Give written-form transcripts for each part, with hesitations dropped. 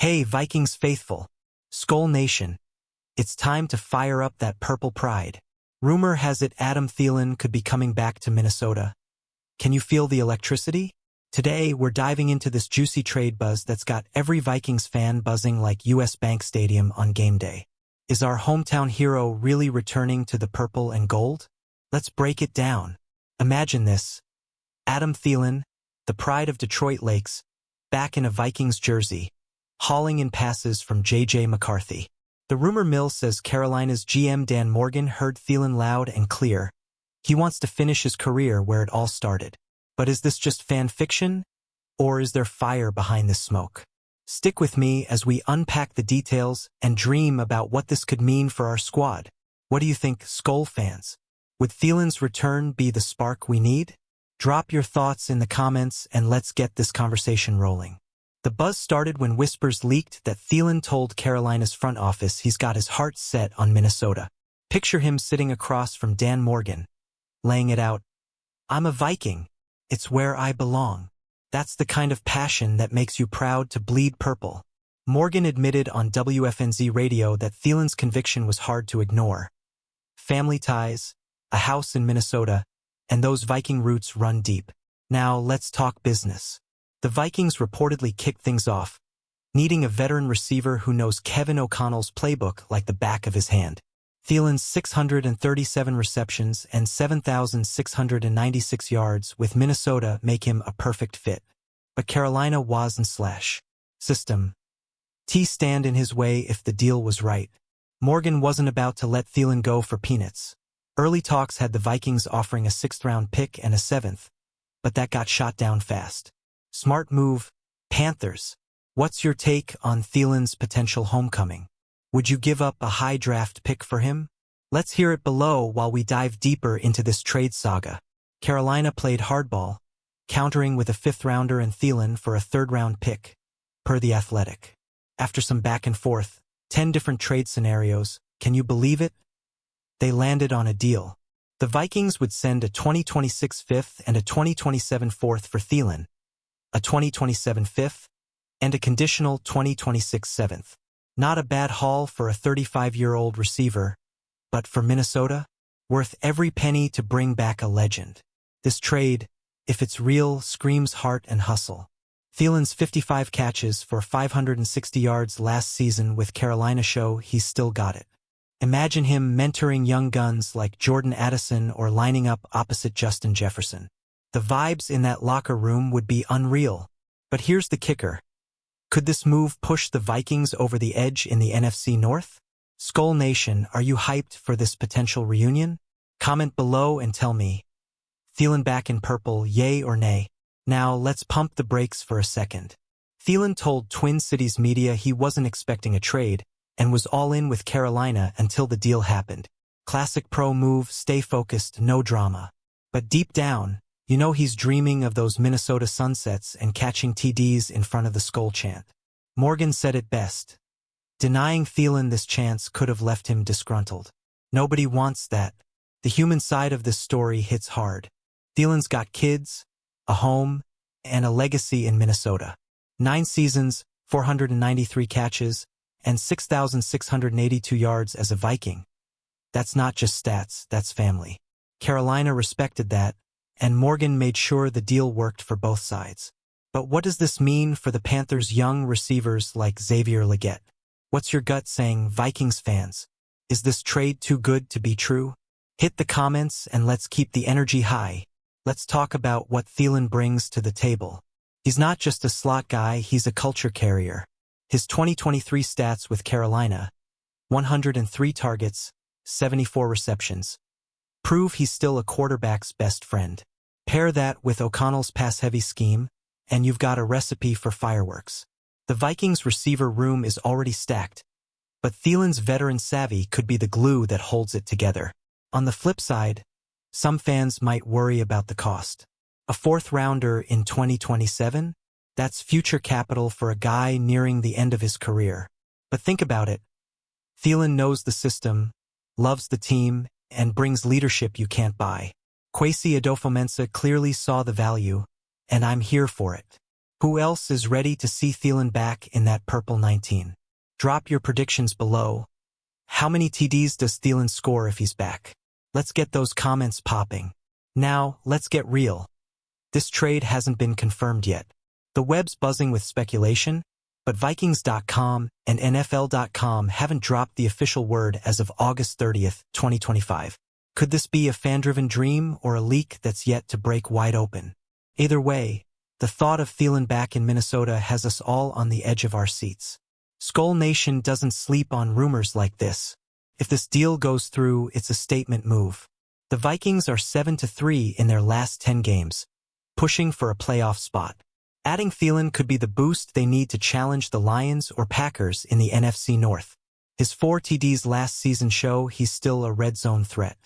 Hey, Vikings faithful. SKOL Nation. It's time to fire up that purple pride. Rumor has it Adam Thielen could be coming back to Minnesota. Can you feel the electricity? Today, we're diving into this juicy trade buzz that's got every Vikings fan buzzing like US Bank Stadium on game day. Is our hometown hero really returning to the purple and gold? Let's break it down. Imagine this. Adam Thielen, the pride of Detroit Lakes, back in a Vikings jersey, hauling in passes from J.J. McCarthy. The rumor mill says Carolina's GM Dan Morgan heard Thielen loud and clear. He wants to finish his career where it all started. But is this just fan fiction? Or is there fire behind this smoke? Stick with me as we unpack the details and dream about what this could mean for our squad. What do you think, SKOL fans? Would Thielen's return be the spark we need? Drop your thoughts in the comments and let's get this conversation rolling. The buzz started when whispers leaked that Thielen told Carolina's front office he's got his heart set on Minnesota. Picture him sitting across from Dan Morgan, laying it out. I'm a Viking. It's where I belong. That's the kind of passion that makes you proud to bleed purple. Morgan admitted on WFNZ radio that Thielen's conviction was hard to ignore. Family ties, a house in Minnesota, and those Viking roots run deep. Now let's talk business. The Vikings reportedly kicked things off, needing a veteran receiver who knows Kevin O'Connell's playbook like the back of his hand. Thielen's 637 receptions and 7,696 yards with Minnesota make him a perfect fit. But Carolina wasn't slash system stand in his way if the deal was right. Morgan wasn't about to let Thielen go for peanuts. Early talks had the Vikings offering a 6th-round pick and a 7th, but that got shot down fast. Smart move, Panthers. What's your take on Thielen's potential homecoming? Would you give up a high draft pick for him? Let's hear it below while we dive deeper into this trade saga. Carolina played hardball, countering with a 5th-rounder and Thielen for a 3rd-round pick, per The Athletic. After some back and forth, 10 different trade scenarios, can you believe it? They landed on a deal. The Vikings would send a 2026 5th and a 2027 4th for Thielen, a 2027 5th, and a conditional 2026 7th. Not a bad haul for a 35-year-old receiver, but for Minnesota, worth every penny to bring back a legend. This trade, if it's real, screams heart and hustle. Thielen's 55 catches for 560 yards last season with Carolina show he's still got it. Imagine him mentoring young guns like Jordan Addison or lining up opposite Justin Jefferson. The vibes in that locker room would be unreal. But here's the kicker. Could this move push the Vikings over the edge in the NFC North? SKOL Nation, are you hyped for this potential reunion? Comment below and tell me. Thielen back in purple, yay or nay? Now let's pump the brakes for a second. Thielen told Twin Cities media he wasn't expecting a trade and was all in with Carolina until the deal happened. Classic pro move, stay focused, no drama. But deep down, you know he's dreaming of those Minnesota sunsets and catching TDs in front of the SKOL chant. Morgan said it best. Denying Thielen this chance could have left him disgruntled. Nobody wants that. The human side of this story hits hard. Thielen's got kids, a home, and a legacy in Minnesota. 9 seasons, 493 catches, and 6,682 yards as a Viking. That's not just stats, that's family. Carolina respected that, and Morgan made sure the deal worked for both sides. But what does this mean for the Panthers' young receivers like Xavier Legette? What's your gut saying, Vikings fans? Is this trade too good to be true? Hit the comments and let's keep the energy high. Let's talk about what Thielen brings to the table. He's not just a slot guy, he's a culture carrier. His 2023 stats with Carolina, 103 targets, 74 receptions, prove he's still a quarterback's best friend. Pair that with O'Connell's pass-heavy scheme, and you've got a recipe for fireworks. The Vikings' receiver room is already stacked, but Thielen's veteran savvy could be the glue that holds it together. On the flip side, some fans might worry about the cost. A 4th-rounder in 2027? That's future capital for a guy nearing the end of his career. But think about it. Thielen knows the system, loves the team, and brings leadership you can't buy. Kwesi Adofo-Mensah clearly saw the value, and I'm here for it. Who else is ready to see Thielen back in that purple 19? Drop your predictions below. How many TDs does Thielen score if he's back? Let's get those comments popping. Now, let's get real. This trade hasn't been confirmed yet. The web's buzzing with speculation, but Vikings.com and NFL.com haven't dropped the official word as of August 30th, 2025. Could this be a fan-driven dream or a leak that's yet to break wide open? Either way, the thought of Thielen back in Minnesota has us all on the edge of our seats. SKOL Nation doesn't sleep on rumors like this. If this deal goes through, it's a statement move. The Vikings are 7-3 in their last 10 games, pushing for a playoff spot. Adding Thielen could be the boost they need to challenge the Lions or Packers in the NFC North. His 4 TDs last season show he's still a red zone threat.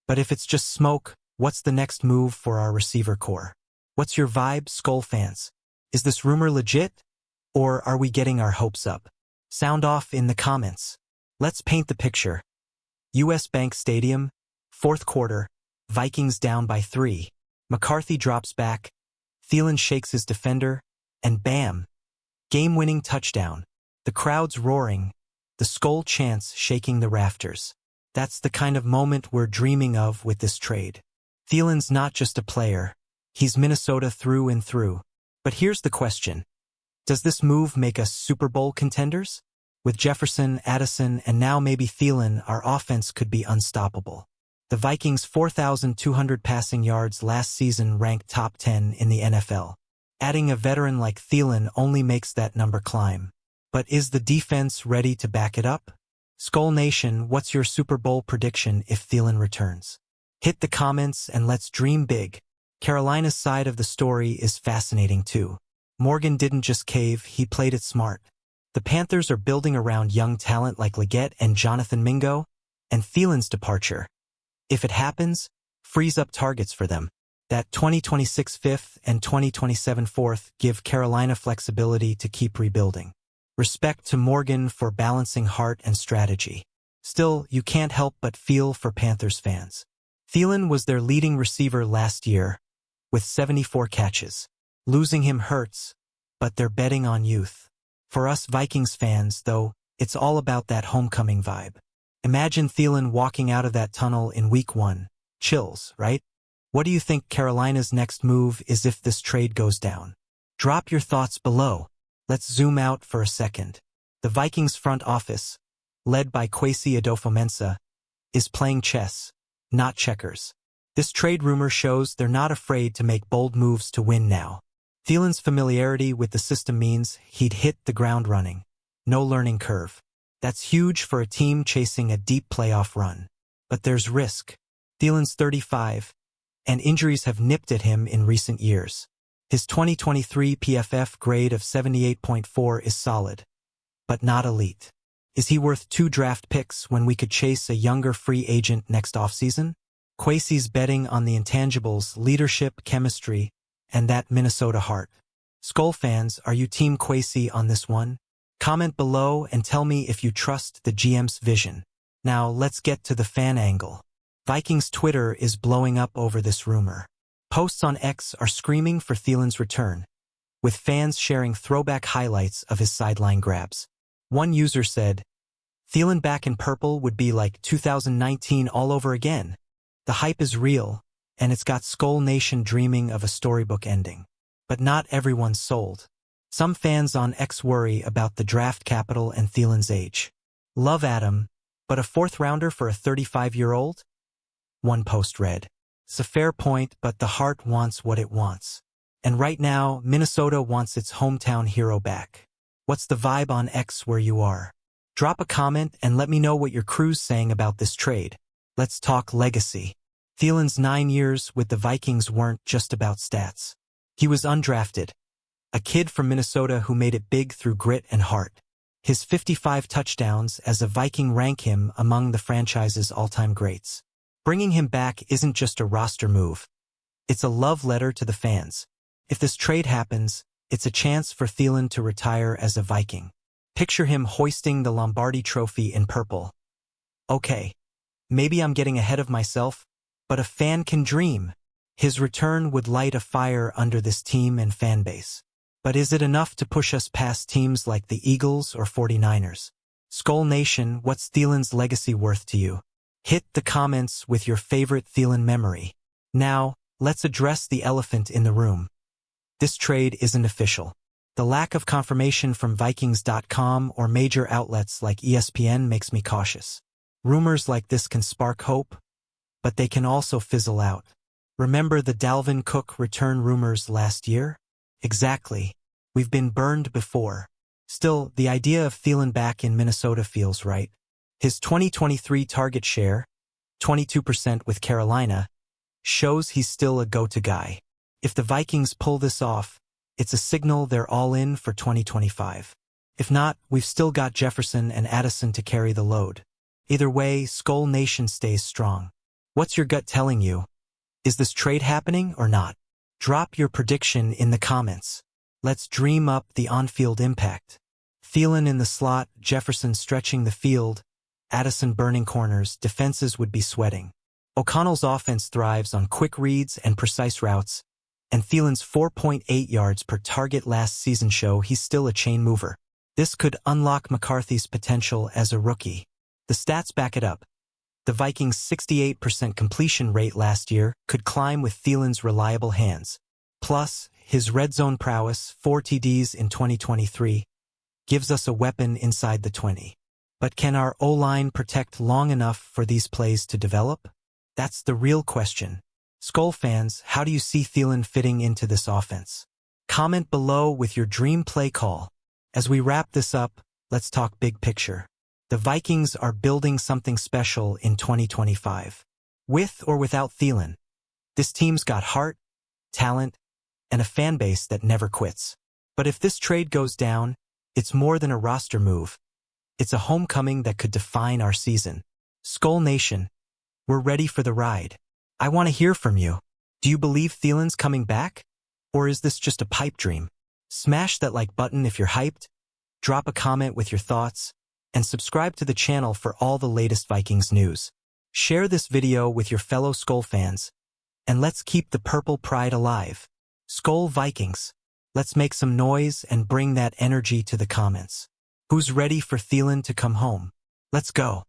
But if it's just smoke, what's the next move for our receiver core? What's your vibe, SKOL fans? Is this rumor legit? Or are we getting our hopes up? Sound off in the comments. Let's paint the picture. US Bank Stadium, fourth quarter, Vikings down by 3. McCarthy drops back, Thielen shakes his defender, and bam! Game-winning touchdown. The crowd's roaring, the SKOL chants shaking the rafters. That's the kind of moment we're dreaming of with this trade. Thielen's not just a player, he's Minnesota through and through. But here's the question. Does this move make us Super Bowl contenders? With Jefferson, Addison, and now maybe Thielen, our offense could be unstoppable. The Vikings' 4,200 passing yards last season ranked top 10 in the NFL. Adding a veteran like Thielen only makes that number climb. But is the defense ready to back it up? SKOL Nation, what's your Super Bowl prediction if Thielen returns? Hit the comments and let's dream big. Carolina's side of the story is fascinating too. Morgan didn't just cave, he played it smart. The Panthers are building around young talent like Leggett and Jonathan Mingo, and Thielen's departure, if it happens, frees up targets for them. That 2026 fifth and 2027 fourth give Carolina flexibility to keep rebuilding. Respect to Morgan for balancing heart and strategy. Still, you can't help but feel for Panthers fans. Thielen was their leading receiver last year, with 74 catches. Losing him hurts, but they're betting on youth. For us Vikings fans, though, it's all about that homecoming vibe. Imagine Thielen walking out of that tunnel in week 1. Chills, right? What do you think Carolina's next move is if this trade goes down? Drop your thoughts below. Let's zoom out for a second. The Vikings front office, led by Kwesi Adofo-Mensah, is playing chess, not checkers. This trade rumor shows they're not afraid to make bold moves to win now. Thielen's familiarity with the system means he'd hit the ground running. No learning curve. That's huge for a team chasing a deep playoff run. But there's risk. Thielen's 35, and injuries have nipped at him in recent years. His 2023 PFF grade of 78.4 is solid, but not elite. Is he worth 2 draft picks when we could chase a younger free agent next offseason? Kwesi's betting on the intangibles, leadership, chemistry, and that Minnesota heart. SKOL fans, are you Team Kwesi on this one? Comment below and tell me if you trust the GM's vision. Now let's get to the fan angle. Vikings Twitter is blowing up over this rumor. Posts on X are screaming for Thielen's return, with fans sharing throwback highlights of his sideline grabs. One user said, "Thielen back in purple would be like 2019 all over again." The hype is real, and it's got SKOL Nation dreaming of a storybook ending. But not everyone's sold. Some fans on X worry about the draft capital and Thielen's age. Love Adam, but a 4th rounder for a 35-year-old? One post read, "It's a fair point, but the heart wants what it wants. And right now, Minnesota wants its hometown hero back." What's the vibe on X where you are? Drop a comment and let me know what your crew's saying about this trade. Let's talk legacy. Thielen's 9 years with the Vikings weren't just about stats. He was undrafted, a kid from Minnesota who made it big through grit and heart. His 55 touchdowns as a Viking rank him among the franchise's all-time greats. Bringing him back isn't just a roster move. It's a love letter to the fans. If this trade happens, it's a chance for Thielen to retire as a Viking. Picture him hoisting the Lombardi Trophy in purple. Okay, maybe I'm getting ahead of myself, but a fan can dream. His return would light a fire under this team and fan base. But is it enough to push us past teams like the Eagles or 49ers? SKOL Nation, what's Thielen's legacy worth to you? Hit the comments with your favorite Thielen memory. Now, let's address the elephant in the room. This trade isn't official. The lack of confirmation from Vikings.com or major outlets like ESPN makes me cautious. Rumors like this can spark hope, but they can also fizzle out. Remember the Dalvin Cook return rumors last year? Exactly. We've been burned before. Still, the idea of Thielen back in Minnesota feels right. His 2023 target share, 22% with Carolina, shows he's still a go-to guy. If the Vikings pull this off, it's a signal they're all in for 2025. If not, we've still got Jefferson and Addison to carry the load. Either way, SKOL Nation stays strong. What's your gut telling you? Is this trade happening or not? Drop your prediction in the comments. Let's dream up the on-field impact. Thielen in the slot, Jefferson stretching the field, Addison burning corners, defenses would be sweating. O'Connell's offense thrives on quick reads and precise routes, and Thielen's 4.8 yards per target last season show he's still a chain mover. This could unlock McCarthy's potential as a rookie. The stats back it up. The Vikings' 68% completion rate last year could climb with Thielen's reliable hands. Plus, his red zone prowess, 4 TDs in 2023, gives us a weapon inside the 20. But can our O-line protect long enough for these plays to develop? That's the real question. SKOL fans, how do you see Thielen fitting into this offense? Comment below with your dream play call. As we wrap this up, let's talk big picture. The Vikings are building something special in 2025. With or without Thielen, this team's got heart, talent, and a fan base that never quits. But if this trade goes down, it's more than a roster move. It's a homecoming that could define our season. SKOL Nation, we're ready for the ride. I want to hear from you. Do you believe Thielen's coming back? Or is this just a pipe dream? Smash that like button if you're hyped, drop a comment with your thoughts, and subscribe to the channel for all the latest Vikings news. Share this video with your fellow SKOL fans, and let's keep the purple pride alive. SKOL Vikings, let's make some noise and bring that energy to the comments. Who's ready for Thielen to come home? Let's go.